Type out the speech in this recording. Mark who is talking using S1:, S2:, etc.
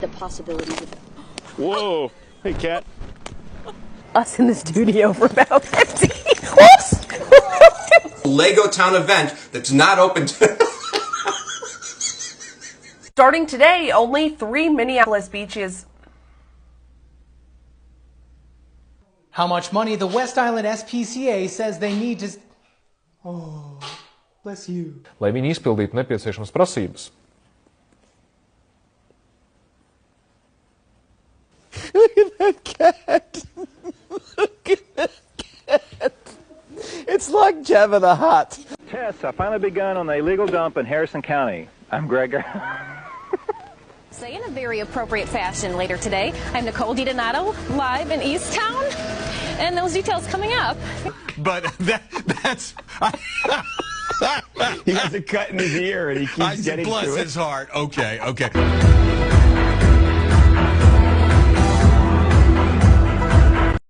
S1: The possibilities of
S2: Whoa. Hey, cat.
S3: Us in the studio for about 50. Whoops!
S4: Lego Town event that's not open to...
S3: Starting today, only 3 Minneapolis beaches.
S5: How much money the West Island SPCA says they need to... Oh, bless you.
S6: Lai viņi izpildītu nepieciešamas prasības.
S2: Look at that cat. Look at that cat. It's like Jabba the Hutt.
S7: Tests have finally begun on the illegal dump in Harrison County. I'm Gregor.
S8: Say in a very appropriate fashion later today. I'm Nicole DiDonato, live in Easttown, and those details coming up.
S9: But that's...
S2: He has a cut in his ear and he keeps getting to it.
S9: Bless his heart. Okay.